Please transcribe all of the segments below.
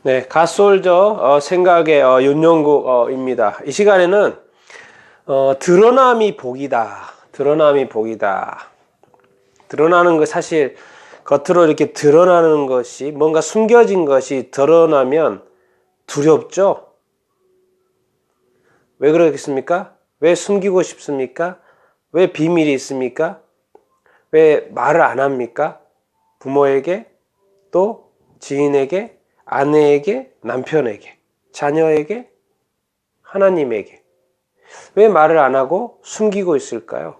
네, 갓솔저 생각의 윤영국입니다. 이 시간에는 드러남이 복이다. 드러남이 복이다. 드러나는 거 사실 겉으로 이렇게 드러나는 것이 뭔가 숨겨진 것이 드러나면 두렵죠? 왜 그러겠습니까? 왜 숨기고 싶습니까? 왜 비밀이 있습니까? 왜 말을 안 합니까? 부모에게, 또 지인에게, 아내에게, 남편에게, 자녀에게, 하나님에게. 왜 말을 안 하고 숨기고 있을까요?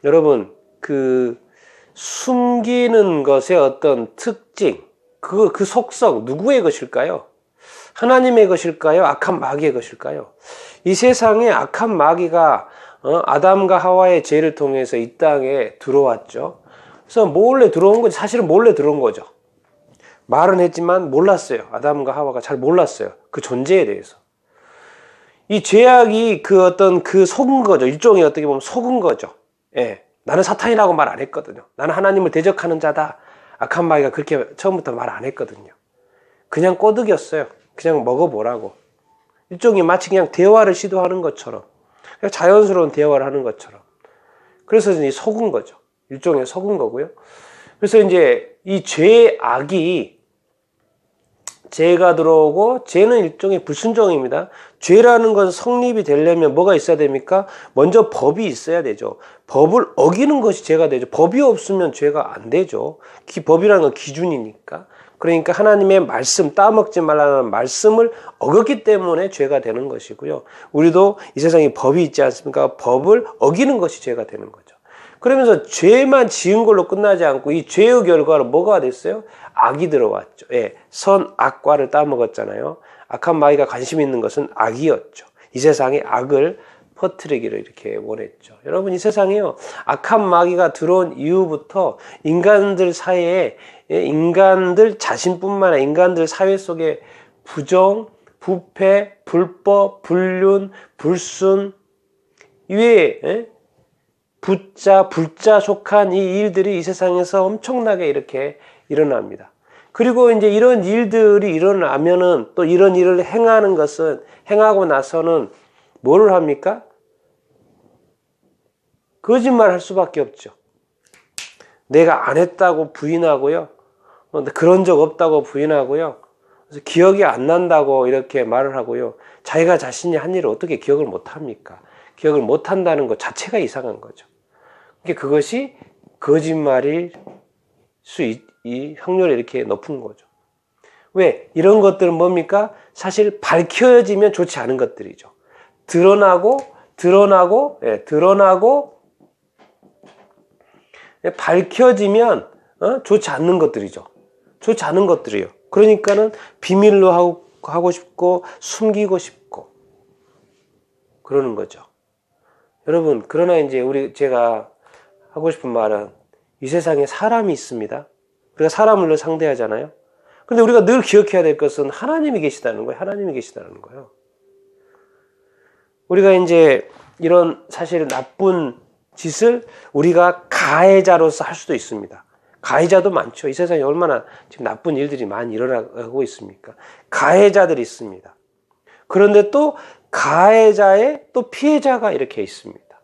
여러분, 숨기는 것의 어떤 특징, 그 속성, 누구의 것일까요? 하나님의 것일까요? 악한 마귀의 것일까요? 이 세상에 악한 마귀가 아담과 하와의 죄를 통해서 이 땅에 들어왔죠. 그래서 몰래 들어온 거지. 사실은 몰래 들어온 거죠. 말은 했지만 몰랐어요. 아담과 하와가 잘 몰랐어요. 그 존재에 대해서. 이 죄악이 속은 거죠. 일종의 어떻게 보면 속은 거죠. 예. 나는 사탄이라고 말 안 했거든요. 나는 하나님을 대적하는 자다. 악한 마귀가 그렇게 처음부터 말 안 했거든요. 그냥 꼬드겼어요. 그냥 먹어보라고. 일종의 마치 그냥 대화를 시도하는 것처럼. 그냥 자연스러운 대화를 하는 것처럼. 그래서 이제 속은 거죠. 일종의 속은 거고요. 그래서 이제 이 죄의 악이 죄가 들어오고 죄는 일종의 불순종입니다. 죄라는 건 성립이 되려면 뭐가 있어야 됩니까? 먼저 법이 있어야 되죠. 법을 어기는 것이 죄가 되죠. 법이 없으면 죄가 안 되죠. 법이라는 건 기준이니까. 그러니까 하나님의 말씀, 따먹지 말라는 말씀을 어겼기 때문에 죄가 되는 것이고요. 우리도 이 세상에 법이 있지 않습니까? 법을 어기는 것이 죄가 되는 거죠. 그러면서 죄만 지은 걸로 끝나지 않고 이 죄의 결과로 뭐가 됐어요? 악이 들어왔죠. 예, 선악과를 따먹었잖아요. 악한 마귀가 관심 있는 것은 악이었죠. 이 세상에 악을 퍼뜨리기를 이렇게 원했죠. 여러분, 이 세상에요, 악한 마귀가 들어온 이후부터 인간들 사이에, 인간들 자신뿐만 아니라 인간들 사회 속에 부정, 부패, 불법, 불륜, 불순, 이외에 불자 속한 이 일들이 이 세상에서 엄청나게 이렇게 일어납니다. 그리고 이제 이런 일들이 일어나면은 또 이런 일을 행하고 나서는 뭐를 합니까? 거짓말 할 수밖에 없죠. 내가 안 했다고 부인하고요. 그런 적 없다고 부인하고요. 그래서 기억이 안 난다고 이렇게 말을 하고요. 자기가 자신이 한 일을 어떻게 기억을 못 합니까? 기억을 못 한다는 것 자체가 이상한 거죠. 그것이 거짓말일 이 확률이 이렇게 높은 거죠. 왜? 이런 것들은 뭡니까? 사실 밝혀지면 좋지 않은 것들이죠. 드러나고 밝혀지면 좋지 않는 것들이죠. 좋지 않은 것들이요. 그러니까는 비밀로 하고 싶고 숨기고 싶고 그러는 거죠. 여러분, 그러나 이제 제가 하고 싶은 말은 이 세상에 사람이 있습니다. 우리가 사람을 상대하잖아요. 근데 우리가 늘 기억해야 될 것은 하나님이 계시다는 거예요. 하나님이 계시다는 거예요. 우리가 이제 이런 사실 나쁜 짓을 우리가 가해자로서 할 수도 있습니다. 가해자도 많죠. 이 세상에 얼마나 지금 나쁜 일들이 많이 일어나고 있습니까? 가해자들이 있습니다. 그런데 또 가해자의 또 피해자가 이렇게 있습니다.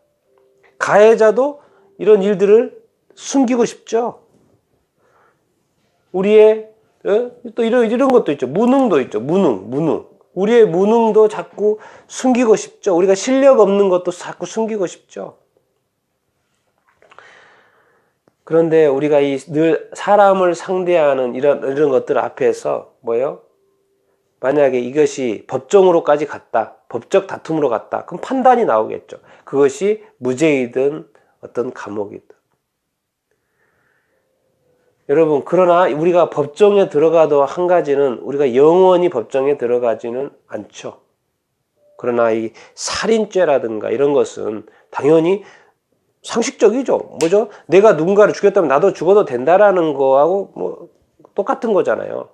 가해자도 이런 일들을 숨기고 싶죠. 우리의 또 이런 것도 있죠. 무능도 있죠. 무능. 우리의 무능도 자꾸 숨기고 싶죠. 우리가 실력 없는 것도 자꾸 숨기고 싶죠. 그런데 우리가 늘 사람을 상대하는 이런 것들 앞에서 뭐예요? 만약에 이것이 법정으로까지 갔다, 법적 다툼으로 갔다, 그럼 판단이 나오겠죠. 그것이 무죄이든 어떤 감옥이든. 여러분, 그러나 우리가 법정에 들어가도 한 가지는 우리가 영원히 법정에 들어가지는 않죠. 그러나 이 살인죄라든가 이런 것은 당연히 상식적이죠. 뭐죠? 내가 누군가를 죽였다면 나도 죽어도 된다라는 거하고 뭐 똑같은 거잖아요.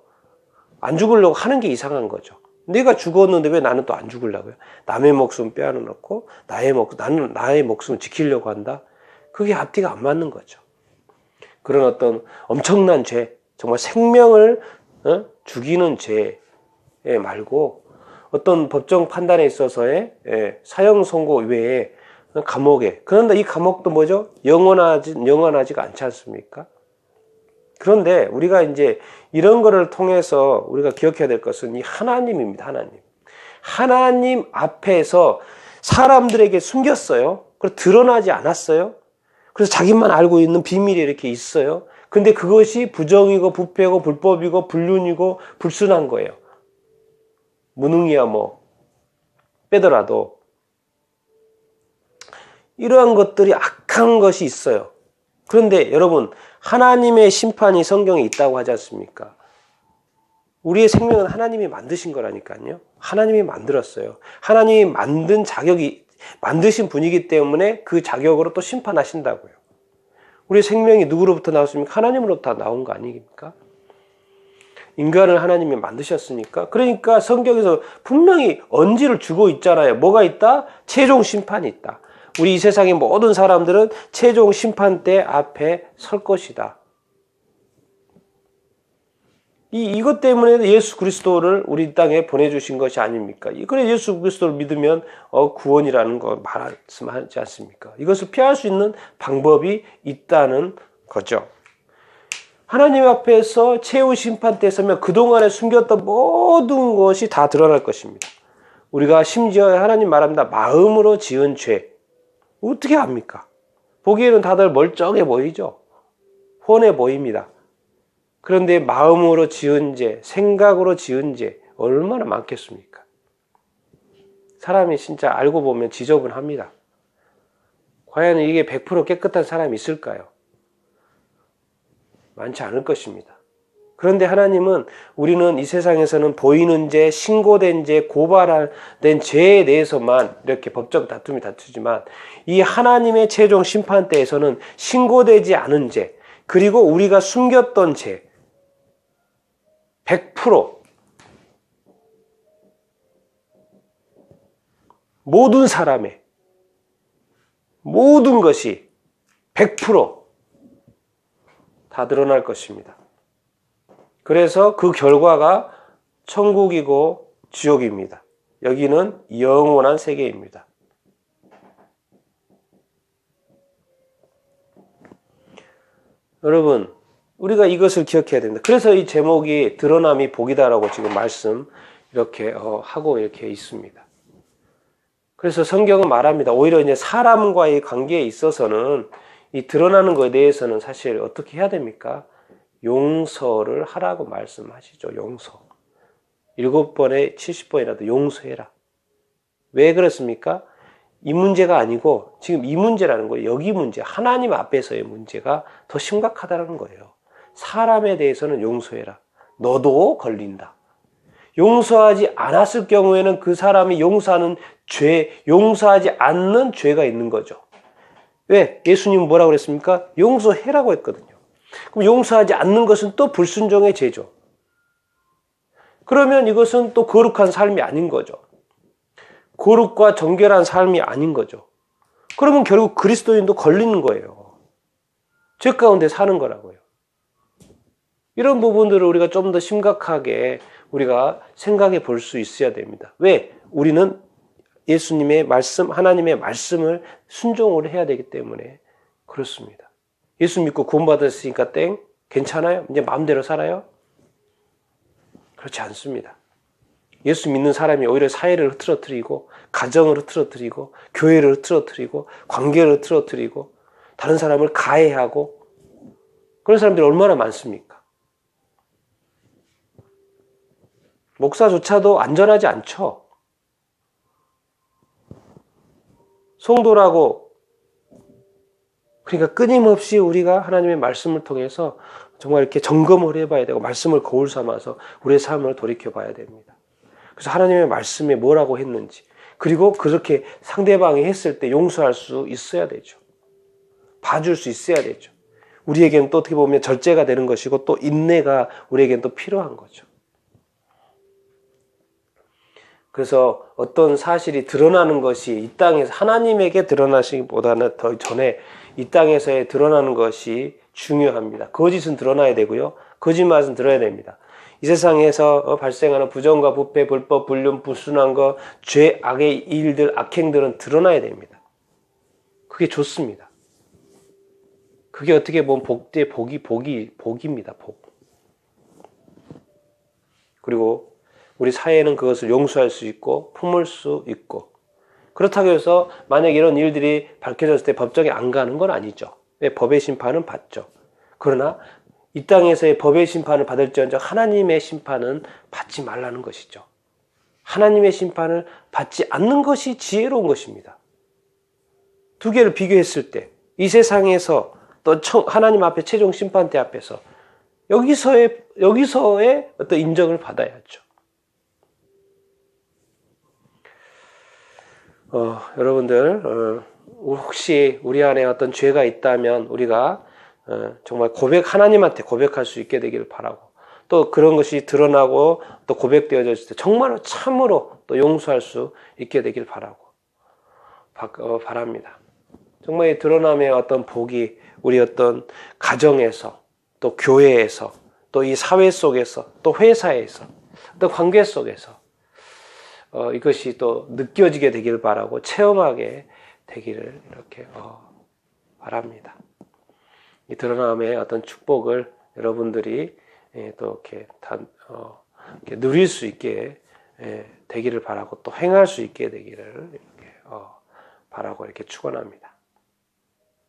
안 죽으려고 하는 게 이상한 거죠. 내가 죽었는데 왜 나는 또 안 죽으려고요? 남의 목숨 빼앗아놓고 나는 나의 목숨을 지키려고 한다? 그게 앞뒤가 안 맞는 거죠. 그런 어떤 엄청난 죄, 정말 생명을 죽이는 죄 말고 어떤 법정 판단에 있어서의 사형 선고 외에 감옥에. 그런데 이 감옥도 뭐죠? 영원하지가 않지 않습니까? 그런데 우리가 이제 이런 거를 통해서 우리가 기억해야 될 것은 이 하나님입니다. 하나님 앞에서 사람들에게 숨겼어요. 그래서 드러나지 않았어요. 그래서 자기만 알고 있는 비밀이 이렇게 있어요. 근데 그것이 부정이고 부패고 불법이고 불륜이고 불순한 거예요. 무능이야 뭐 빼더라도 이러한 것들이 악한 것이 있어요. 그런데 여러분, 하나님의 심판이 성경에 있다고 하지 않습니까? 우리의 생명은 하나님이 만드신 거라니까요. 하나님이 만들었어요. 하나님이 만드신 분이기 때문에 그 자격으로 또 심판하신다고요. 우리의 생명이 누구로부터 나왔습니까? 하나님으로부터 나온 거 아닙니까? 인간을 하나님이 만드셨으니까. 그러니까 성경에서 분명히 언지를 주고 있잖아요. 뭐가 있다? 최종 심판이 있다. 우리 이 세상의 모든 사람들은 최종 심판대 앞에 설 것이다. 이것 때문에 예수 그리스도를 우리 땅에 보내주신 것이 아닙니까? 그래 예수 그리스도를 믿으면 구원이라는 거 말씀하지 않습니까? 이것을 피할 수 있는 방법이 있다는 거죠. 하나님 앞에서 최후 심판 때 서면 그동안에 숨겼던 모든 것이 다 드러날 것입니다. 우리가 심지어 하나님 말합니다. 마음으로 지은 죄. 어떻게 합니까? 보기에는 다들 멀쩡해 보이죠? 훤해 보입니다. 그런데 마음으로 지은 죄, 생각으로 지은 죄 얼마나 많겠습니까? 사람이 진짜 알고 보면 지저분합니다. 과연 이게 100% 깨끗한 사람이 있을까요? 많지 않을 것입니다. 그런데 하나님은 우리는 이 세상에서는 보이는 죄, 신고된 죄, 고발된 죄에 대해서만 이렇게 법적 다툼이 다투지만 이 하나님의 최종 심판 때에서는 신고되지 않은 죄, 그리고 우리가 숨겼던 죄 100% 모든 사람의 모든 것이 100% 다 드러날 것입니다. 그래서 그 결과가 천국이고 지옥입니다. 여기는 영원한 세계입니다. 여러분, 우리가 이것을 기억해야 됩니다. 그래서 이 제목이 드러남이 복이다라고 지금 말씀 이렇게 하고 이렇게 있습니다. 그래서 성경은 말합니다. 오히려 이제 사람과의 관계에 있어서는 이 드러나는 것에 대해서는 사실 어떻게 해야 됩니까? 용서를 하라고 말씀하시죠. 용서. 7번에 70번이라도 용서해라. 왜 그렇습니까? 이 문제가 아니고 지금 이 문제라는 거예요. 여기 문제, 하나님 앞에서의 문제가 더 심각하다는 거예요. 사람에 대해서는 용서해라. 너도 걸린다. 용서하지 않았을 경우에는 그 사람이 용서하지 않는 죄가 있는 거죠. 왜? 예수님은 뭐라고 그랬습니까? 용서해라고 했거든요. 그럼 용서하지 않는 것은 또 불순종의 죄죠. 그러면 이것은 또 거룩한 삶이 아닌 거죠. 거룩과 정결한 삶이 아닌 거죠. 그러면 결국 그리스도인도 걸리는 거예요. 죄 가운데 사는 거라고요. 이런 부분들을 우리가 좀 더 심각하게 우리가 생각해 볼 수 있어야 됩니다. 왜? 우리는 예수님의 말씀, 하나님의 말씀을 순종을 해야 되기 때문에 그렇습니다. 예수 믿고 구원받았으니까 땡? 괜찮아요? 이제 마음대로 살아요? 그렇지 않습니다. 예수 믿는 사람이 오히려 사회를 흐트러뜨리고 가정을 흐트러뜨리고 교회를 흐트러뜨리고 관계를 흐트러뜨리고 다른 사람을 가해하고 그런 사람들이 얼마나 많습니까? 목사조차도 안전하지 않죠. 성도라고 그러니까 끊임없이 우리가 하나님의 말씀을 통해서 정말 이렇게 점검을 해봐야 되고 말씀을 거울 삼아서 우리의 삶을 돌이켜봐야 됩니다. 그래서 하나님의 말씀에 뭐라고 했는지 그리고 그렇게 상대방이 했을 때 용서할 수 있어야 되죠. 봐줄 수 있어야 되죠. 우리에게는 또 어떻게 보면 절제가 되는 것이고 또 인내가 우리에게는 또 필요한 거죠. 그래서 어떤 사실이 드러나는 것이 이 땅에서 하나님에게 드러나시기보다는 더 전에 이 땅에서의 드러나는 것이 중요합니다. 거짓은 드러나야 되고요. 거짓말은 드러나야 됩니다. 이 세상에서 발생하는 부정과 부패, 불법, 불륜, 불순한 것, 죄, 악의 일들, 악행들은 드러나야 됩니다. 그게 좋습니다. 그게 어떻게 보면 복입니다. 복. 그리고 우리 사회는 그것을 용서할 수 있고 품을 수 있고, 그렇다고 해서 만약 이런 일들이 밝혀졌을 때 법정에 안 가는 건 아니죠. 법의 심판은 받죠. 그러나 이 땅에서의 법의 심판을 받을지언정 하나님의 심판은 받지 말라는 것이죠. 하나님의 심판을 받지 않는 것이 지혜로운 것입니다. 두 개를 비교했을 때 이 세상에서 또 하나님 앞에 최종 심판대 앞에서 여기서의 어떤 인정을 받아야죠. 여러분들 혹시 우리 안에 어떤 죄가 있다면 우리가 정말 하나님한테 고백할 수 있게 되기를 바라고, 또 그런 것이 드러나고 또 고백되어졌을 때 정말로 참으로 또 용서할 수 있게 되기를 바랍니다. 정말 이 드러남의 어떤 복이 우리 어떤 가정에서, 또 교회에서, 또 이 사회 속에서, 또 회사에서, 또 관계 속에서 이것이 또 느껴지게 되기를 바라고, 체험하게 되기를 이렇게 바랍니다. 이 드러남의 어떤 축복을 여러분들이 또 이렇게 누릴 수 있게 되기를 바라고, 또 행할 수 있게 되기를 이렇게 바라고 이렇게 축원합니다.